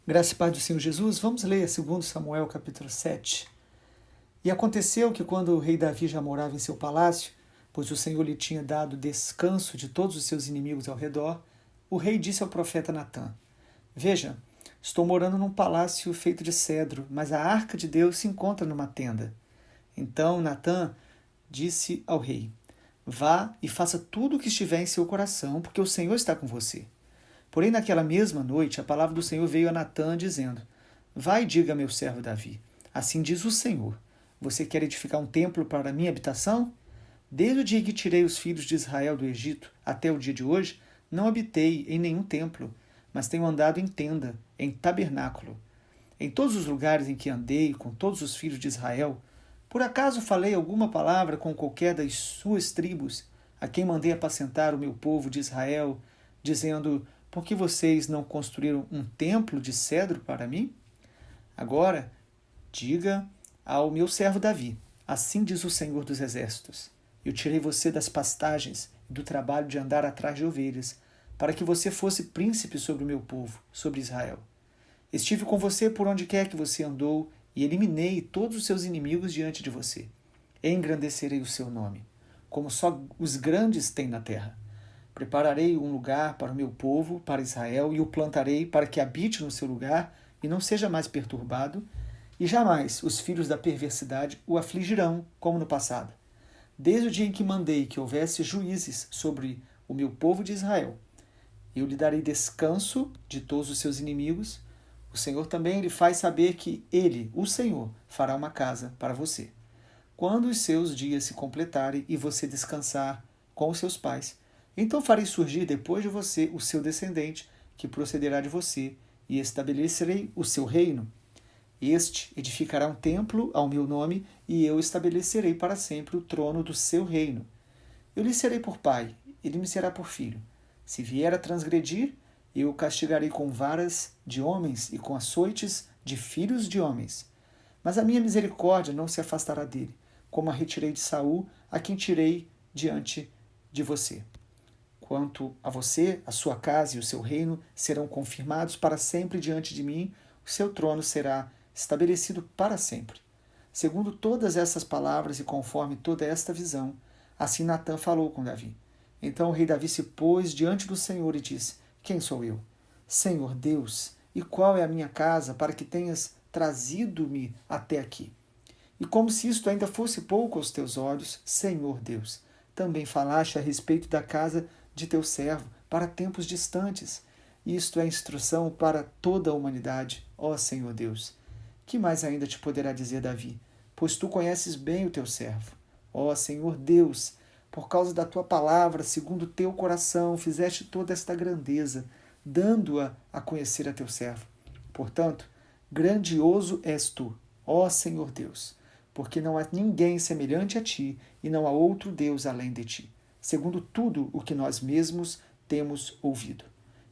Graça e paz do Senhor Jesus, vamos ler 2 Samuel capítulo 7. E aconteceu que quando o rei Davi já morava em seu palácio, pois o Senhor lhe tinha dado descanso de todos os seus inimigos ao redor, o rei disse ao profeta Natã: Veja, estou morando num palácio feito de cedro, mas a arca de Deus se encontra numa tenda. Então Natã disse ao rei: Vá e faça tudo o que estiver em seu coração, porque o Senhor está com você. Porém, naquela mesma noite, a palavra do Senhor veio a Natã, dizendo: Vai e diga a meu servo Davi: Assim diz o Senhor: Você quer edificar um templo para a minha habitação? Desde o dia que tirei os filhos de Israel do Egito até o dia de hoje, não habitei em nenhum templo, mas tenho andado em tenda, em tabernáculo. Em todos os lugares em que andei com todos os filhos de Israel, por acaso falei alguma palavra com qualquer das suas tribos, a quem mandei apacentar o meu povo de Israel, dizendo: Por que vocês não construíram um templo de cedro para mim? Agora, diga ao meu servo Davi: Assim diz o Senhor dos Exércitos: Eu tirei você das pastagens e do trabalho de andar atrás de ovelhas, para que você fosse príncipe sobre o meu povo, sobre Israel. Estive com você por onde quer que você andou e eliminei todos os seus inimigos diante de você. Engrandecerei o seu nome, como só os grandes têm na terra. Prepararei um lugar para o meu povo, para Israel, e o plantarei para que habite no seu lugar e não seja mais perturbado, e jamais os filhos da perversidade o afligirão, como no passado. Desde o dia em que mandei que houvesse juízes sobre o meu povo de Israel, eu lhe darei descanso de todos os seus inimigos. O Senhor também lhe faz saber que ele, o Senhor, fará uma casa para você. Quando os seus dias se completarem e você descansar com os seus pais, então farei surgir depois de você o seu descendente, que procederá de você, e estabelecerei o seu reino. Este edificará um templo ao meu nome, e eu estabelecerei para sempre o trono do seu reino. Eu lhe serei por pai, ele me será por filho. Se vier a transgredir, eu o castigarei com varas de homens e com açoites de filhos de homens. Mas a minha misericórdia não se afastará dele, como a retirei de Saul, a quem tirei diante de você. Quanto a você, a sua casa e o seu reino serão confirmados para sempre diante de mim, o seu trono será estabelecido para sempre. Segundo todas essas palavras e conforme toda esta visão, assim Natã falou com Davi. Então o rei Davi se pôs diante do Senhor e disse: Quem sou eu? Senhor Deus, e qual é a minha casa para que tenhas trazido-me até aqui? E como se isto ainda fosse pouco aos teus olhos, Senhor Deus, também falaste a respeito da casa de teu servo para tempos distantes. Isto é instrução para toda a humanidade, ó Senhor Deus. Que mais ainda te poderá dizer Davi? Pois tu conheces bem o teu servo. Ó Senhor Deus, por causa da tua palavra, segundo o teu coração, fizeste toda esta grandeza, dando-a a conhecer a teu servo. Portanto, grandioso és tu, ó Senhor Deus, porque não há ninguém semelhante a ti e não há outro Deus além de ti, segundo tudo o que nós mesmos temos ouvido.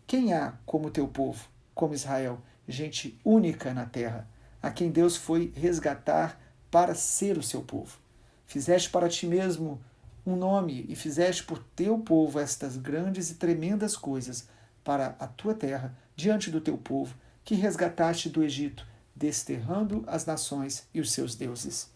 Quem há como teu povo, como Israel, gente única na terra, a quem Deus foi resgatar para ser o seu povo? Fizeste para ti mesmo um nome e fizeste por teu povo estas grandes e tremendas coisas para a tua terra, diante do teu povo, que resgataste do Egito, desterrando as nações e os seus deuses.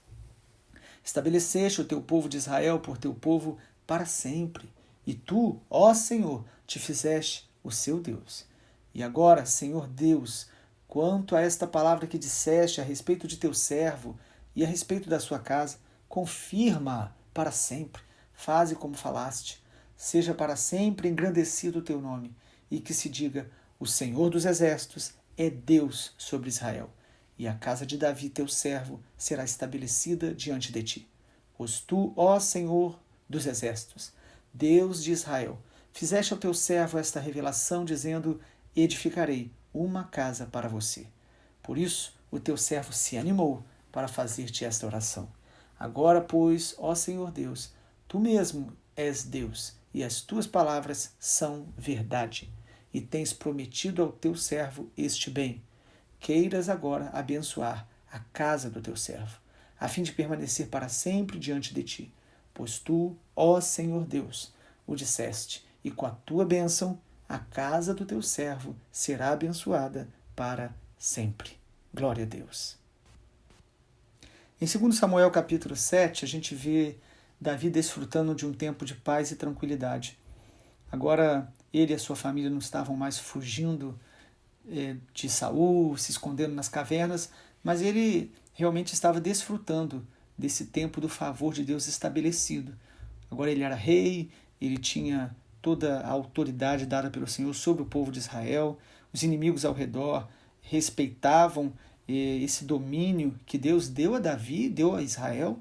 Estabeleceste o teu povo de Israel por teu povo para sempre, e tu, ó Senhor, te fizeste o seu Deus. E agora, Senhor Deus, quanto a esta palavra que disseste a respeito de teu servo e a respeito da sua casa, confirma para sempre. Faze como falaste. Seja para sempre engrandecido o teu nome, e que se diga: o Senhor dos Exércitos é Deus sobre Israel, e a casa de Davi, teu servo, será estabelecida diante de ti. Pois tu, ó Senhor dos Exércitos, Deus de Israel, fizeste ao teu servo esta revelação, dizendo: edificarei uma casa para você. Por isso, o teu servo se animou para fazer-te esta oração. Agora, pois, ó Senhor Deus, tu mesmo és Deus, e as tuas palavras são verdade, e tens prometido ao teu servo este bem. Queiras agora abençoar a casa do teu servo, a fim de permanecer para sempre diante de ti. Pois tu, ó Senhor Deus, o disseste, e com a tua bênção a casa do teu servo será abençoada para sempre. Glória a Deus. Em 2 Samuel capítulo 7, a gente vê Davi desfrutando de um tempo de paz e tranquilidade. Agora ele e a sua família não estavam mais fugindo de Saul, se escondendo nas cavernas, mas ele realmente estava desfrutando desse tempo do favor de Deus estabelecido. Agora ele era rei, ele tinha toda a autoridade dada pelo Senhor sobre o povo de Israel, os inimigos ao redor respeitavam esse domínio que Deus deu a Davi, deu a Israel,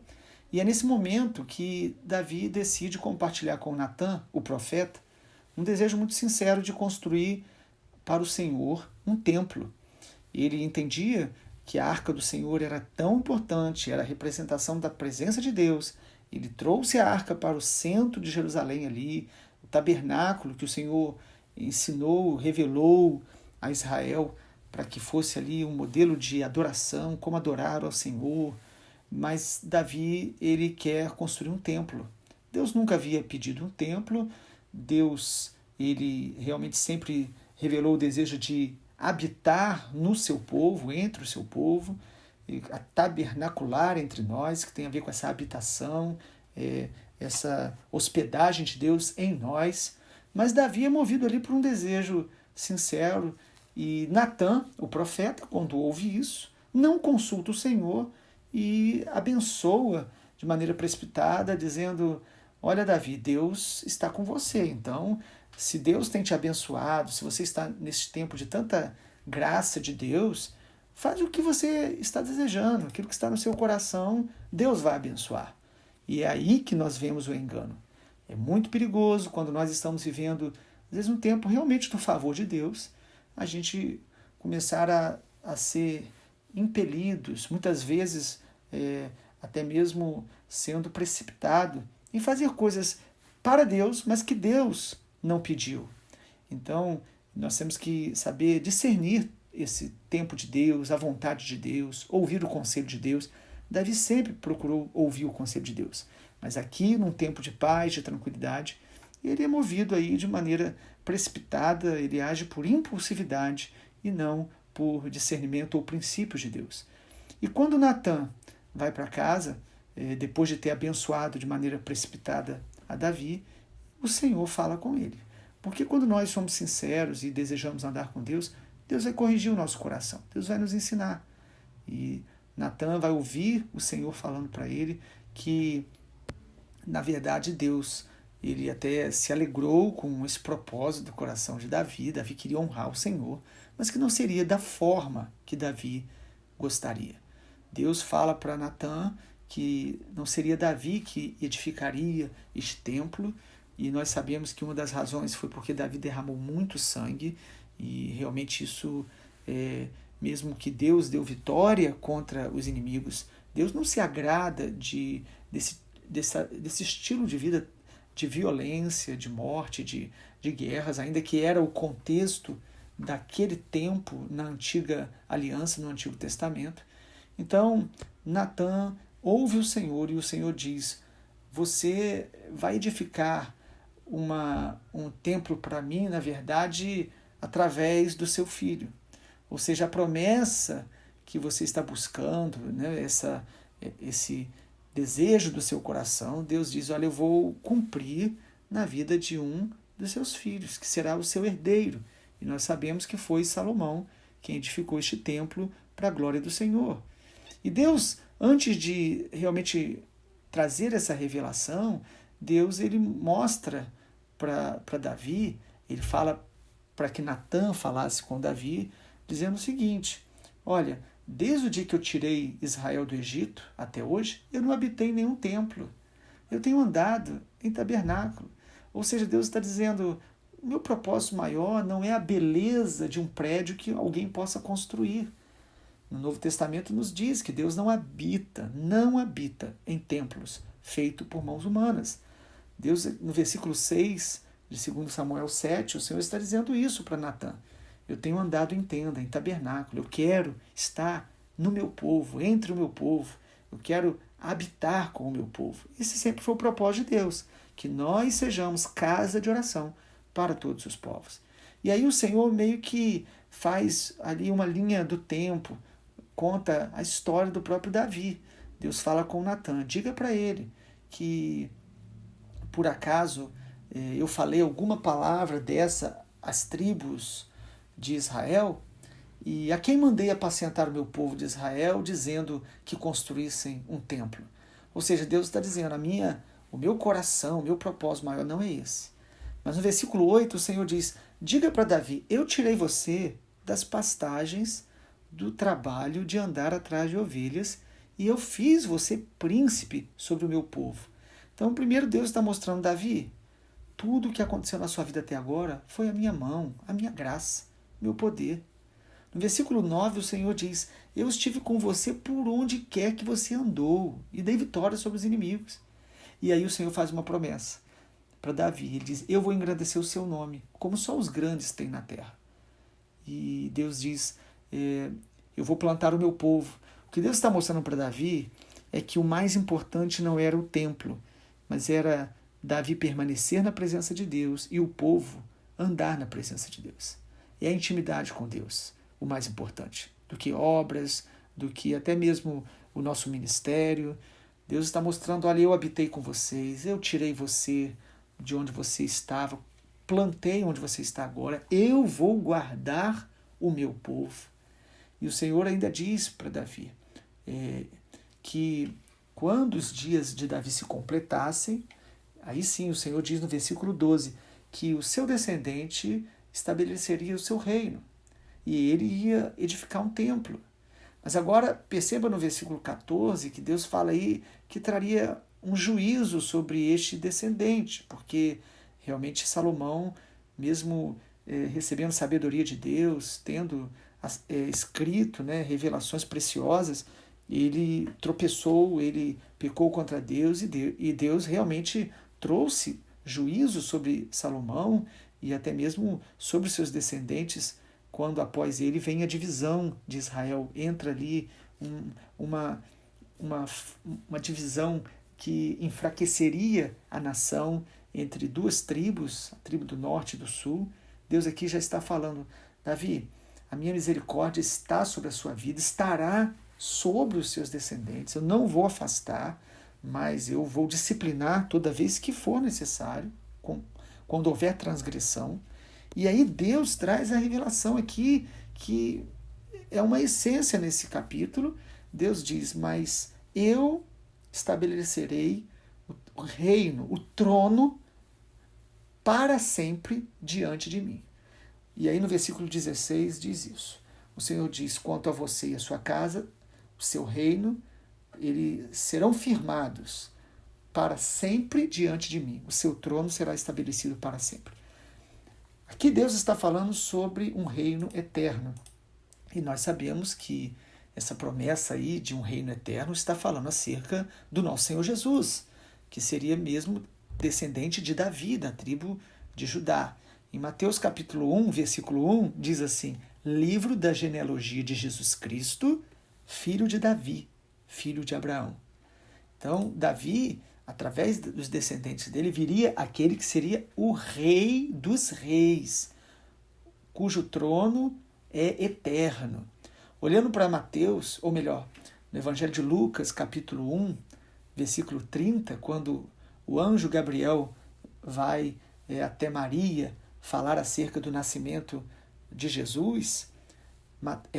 e é nesse momento que Davi decide compartilhar com Natã, o profeta, um desejo muito sincero de construir para o Senhor um templo. Ele entendia que a arca do Senhor era tão importante, era a representação da presença de Deus. Ele trouxe a arca para o centro de Jerusalém ali, o tabernáculo que o Senhor ensinou, revelou a Israel para que fosse ali um modelo de adoração, como adorar ao Senhor. Mas Davi, ele quer construir um templo. Deus nunca havia pedido um templo. Deus, ele realmente sempre revelou o desejo de habitar no seu povo, entre o seu povo, a tabernacular entre nós, que tem a ver com essa habitação, essa hospedagem de Deus em nós. Mas Davi é movido ali por um desejo sincero, e Natã, o profeta, quando ouve isso, não consulta o Senhor e abençoa de maneira precipitada, dizendo: olha, Davi, Deus está com você. Então, se Deus tem te abençoado, se você está nesse tempo de tanta graça de Deus, faz o que você está desejando, aquilo que está no seu coração, Deus vai abençoar. E é aí que nós vemos o engano. É muito perigoso quando nós estamos vivendo, às vezes, um tempo realmente do favor de Deus, a gente começar a ser impelidos, muitas vezes até mesmo sendo precipitado em fazer coisas para Deus, mas que Deus não pediu. Então, nós temos que saber discernir esse tempo de Deus, a vontade de Deus, ouvir o conselho de Deus. Davi sempre procurou ouvir o conselho de Deus. Mas aqui, num tempo de paz, de tranquilidade, ele é movido aí de maneira precipitada, ele age por impulsividade e não por discernimento ou princípios de Deus. E quando Natã vai para casa, depois de ter abençoado de maneira precipitada a Davi, o Senhor fala com ele. Porque quando nós somos sinceros e desejamos andar com Deus, Deus vai corrigir o nosso coração, Deus vai nos ensinar. E Natã vai ouvir o Senhor falando para ele que, na verdade, Deus, ele até se alegrou com esse propósito do coração de Davi. Davi queria honrar o Senhor, mas que não seria da forma que Davi gostaria. Deus fala para Natã que não seria Davi que edificaria este templo, e nós sabemos que uma das razões foi porque Davi derramou muito sangue, e realmente isso, mesmo que Deus deu vitória contra os inimigos, Deus não se agrada desse estilo de vida de violência, de morte, de guerras, ainda que era o contexto daquele tempo na antiga aliança, no Antigo Testamento. Então, Natã ouve o Senhor e o Senhor diz: você vai edificar um templo para mim, na verdade, através do seu filho. Ou seja, a promessa que você está buscando, né, esse desejo do seu coração, Deus diz: olha, eu vou cumprir na vida de um dos seus filhos, que será o seu herdeiro. E nós sabemos que foi Salomão quem edificou este templo para a glória do Senhor. E Deus, antes de realmente trazer essa revelação, Deus, ele mostra para Davi, ele fala para que Natã falasse com Davi, dizendo o seguinte: olha, desde o dia que eu tirei Israel do Egito até hoje, eu não habitei em nenhum templo. Eu tenho andado em tabernáculo. Ou seja, Deus está dizendo: o meu propósito maior não é a beleza de um prédio que alguém possa construir. No Novo Testamento nos diz que Deus não habita em templos feitos por mãos humanas. Deus, no versículo 6 de 2 Samuel 7, o Senhor está dizendo isso para Natã: eu tenho andado em tenda, em tabernáculo, eu quero estar no meu povo, entre o meu povo, eu quero habitar com o meu povo. Esse sempre foi o propósito de Deus, que nós sejamos casa de oração para todos os povos. E aí o Senhor meio que faz ali uma linha do tempo, conta a história do próprio Davi. Deus fala com Natan, diga para ele que por acaso eu falei alguma palavra dessa às tribos de Israel, e a quem mandei apacentar o meu povo de Israel, dizendo que construíssem um templo. Ou seja, Deus está dizendo, o meu coração, o meu propósito maior não é esse. Mas no versículo 8 o Senhor diz, diga para Davi, eu tirei você das pastagens do trabalho de andar atrás de ovelhas e eu fiz você príncipe sobre o meu povo. Então, primeiro Deus está mostrando, Davi, tudo o que aconteceu na sua vida até agora foi a minha mão, a minha graça, meu poder. No versículo 9 o Senhor diz, eu estive com você por onde quer que você andou e dei vitória sobre os inimigos. E aí o Senhor faz uma promessa para Davi, ele diz, eu vou engrandecer o seu nome, como só os grandes têm na terra. E Deus diz, eu vou plantar o meu povo. O que Deus está mostrando para Davi é que o mais importante não era o templo, mas era Davi permanecer na presença de Deus e o povo andar na presença de Deus. É a intimidade com Deus o mais importante, do que obras, do que até mesmo o nosso ministério. Deus está mostrando, olha, eu habitei com vocês, eu tirei você de onde você estava, plantei onde você está agora, eu vou guardar o meu povo. E o Senhor ainda diz para Davi que quando os dias de Davi se completassem, aí sim o Senhor diz no versículo 12 que o seu descendente estabeleceria o seu reino e ele ia edificar um templo. Mas agora perceba no versículo 14 que Deus fala aí que traria um juízo sobre este descendente, porque realmente Salomão, mesmo recebendo sabedoria de Deus, tendo escrito revelações preciosas, ele tropeçou, ele pecou contra Deus e Deus realmente trouxe juízo sobre Salomão e até mesmo sobre seus descendentes, quando após ele vem a divisão de Israel. Entra ali uma divisão que enfraqueceria a nação entre duas tribos, a tribo do norte e do sul. Deus aqui já está falando, Davi, a minha misericórdia está sobre a sua vida, estará sobre os seus descendentes, eu não vou afastar, mas eu vou disciplinar toda vez que for necessário, quando houver transgressão. E aí Deus traz a revelação aqui, que é uma essência nesse capítulo. Deus diz, mas eu estabelecerei o reino, o trono, para sempre diante de mim. E aí no versículo 16 diz isso. O Senhor diz, quanto a você e a sua casa, o seu reino, eles serão firmados para sempre diante de mim. O seu trono será estabelecido para sempre. Aqui Deus está falando sobre um reino eterno. E nós sabemos que essa promessa aí de um reino eterno está falando acerca do nosso Senhor Jesus, que seria mesmo descendente de Davi, da tribo de Judá. Em Mateus capítulo 1, versículo 1, diz assim, livro da genealogia de Jesus Cristo, filho de Davi, filho de Abraão. Então, Davi, através dos descendentes dele, viria aquele que seria o rei dos reis, cujo trono é eterno. Olhando para Mateus, ou melhor, no Evangelho de Lucas, capítulo 1, versículo 30, quando o anjo Gabriel vai até Maria falar acerca do nascimento de Jesus,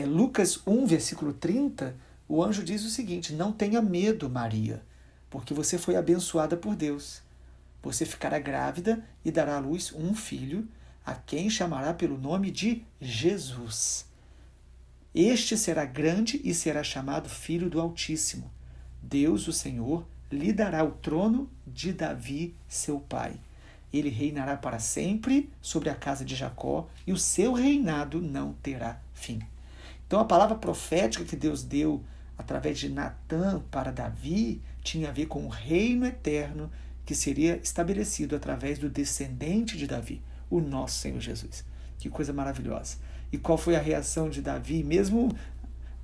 Lucas 1, versículo 30, o anjo diz o seguinte, não tenha medo, Maria, porque você foi abençoada por Deus. Você ficará grávida e dará à luz um filho, a quem chamará pelo nome de Jesus. Este será grande e será chamado Filho do Altíssimo. Deus, o Senhor, lhe dará o trono de Davi, seu pai. Ele reinará para sempre sobre a casa de Jacó e o seu reinado não terá fim. Então a palavra profética que Deus deu através de Natã para Davi tinha a ver com o reino eterno que seria estabelecido através do descendente de Davi, o nosso Senhor Jesus. Que coisa maravilhosa. E qual foi a reação de Davi, mesmo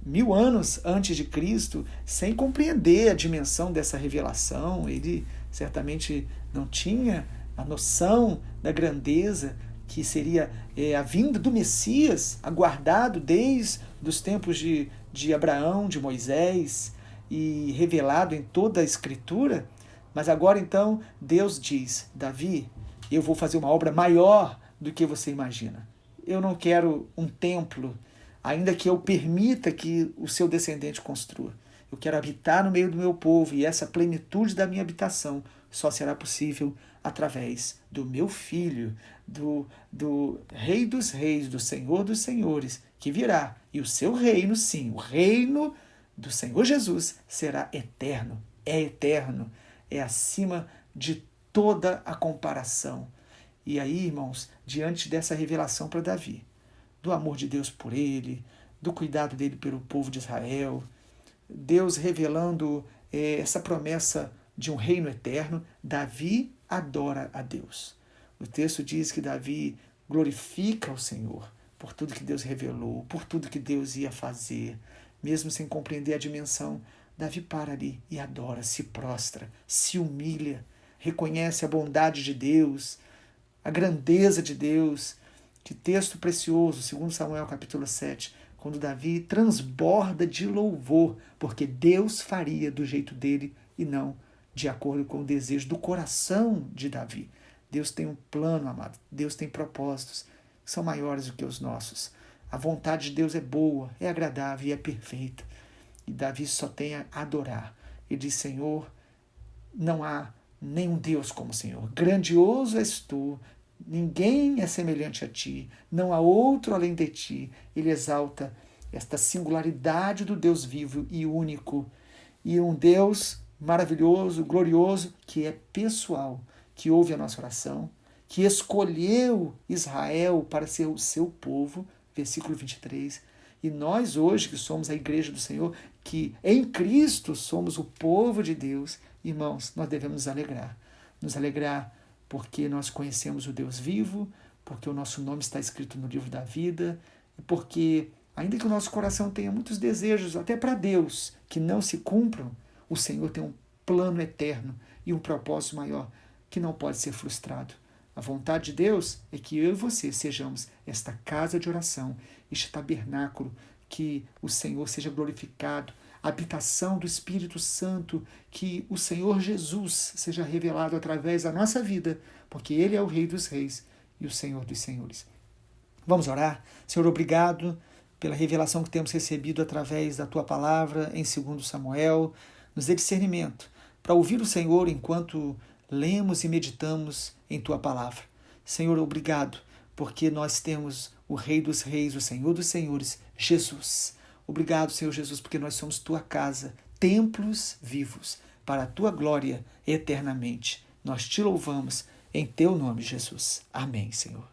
1000 anos antes de Cristo, sem compreender a dimensão dessa revelação? Ele certamente não tinha a noção da grandeza que seria a vinda do Messias, aguardado desde os tempos de Abraão, de Moisés, e revelado em toda a Escritura. Mas agora então Deus diz: Davi, eu vou fazer uma obra maior do que você imagina. Eu não quero um templo, ainda que eu permita que o seu descendente construa. Eu quero habitar no meio do meu povo, e essa plenitude da minha habitação só será possível através do meu filho, do Rei dos Reis, do Senhor dos Senhores, que virá. E o seu reino, sim, o reino do Senhor Jesus será eterno, é eterno, é acima de toda a comparação. E aí, irmãos, diante dessa revelação para Davi, do amor de Deus por ele, do cuidado dele pelo povo de Israel, Deus revelando essa promessa de um reino eterno, Davi adora a Deus. O texto diz que Davi glorifica o Senhor por tudo que Deus revelou, por tudo que Deus ia fazer. Mesmo sem compreender a dimensão, Davi para ali e adora, se prostra, se humilha, reconhece a bondade de Deus, a grandeza de Deus. Que texto precioso, 2 Samuel capítulo 7, quando Davi transborda de louvor, porque Deus faria do jeito dele e não de acordo com o desejo do coração de Davi. Deus tem um plano, amado. Deus tem propósitos que são maiores do que os nossos. A vontade de Deus é boa, é agradável e é perfeita. E Davi só tem a adorar. Ele diz: Senhor, não há nenhum Deus como o Senhor. Grandioso és tu, ninguém é semelhante a ti, não há outro além de ti. Ele exalta esta singularidade do Deus vivo e único, e um Deus maravilhoso, glorioso, que é pessoal, que ouve a nossa oração, que escolheu Israel para ser o seu povo, versículo 23, e nós hoje, que somos a igreja do Senhor, que em Cristo somos o povo de Deus, irmãos, nós devemos nos alegrar porque nós conhecemos o Deus vivo, porque o nosso nome está escrito no livro da vida, e porque, ainda que o nosso coração tenha muitos desejos, até para Deus, que não se cumpram, o Senhor tem um plano eterno e um propósito maior que não pode ser frustrado. A vontade de Deus é que eu e você sejamos esta casa de oração, este tabernáculo, que o Senhor seja glorificado, a habitação do Espírito Santo, que o Senhor Jesus seja revelado através da nossa vida, porque Ele é o Rei dos Reis e o Senhor dos Senhores. Vamos orar? Senhor, obrigado pela revelação que temos recebido através da Tua palavra em 2 Samuel. Nos dê discernimento para ouvir o Senhor enquanto lemos e meditamos em Tua palavra. Senhor, obrigado, porque nós temos o Rei dos Reis, o Senhor dos Senhores, Jesus. Obrigado, Senhor Jesus, porque nós somos Tua casa, templos vivos, para a Tua glória eternamente. Nós Te louvamos em Teu nome, Jesus. Amém, Senhor.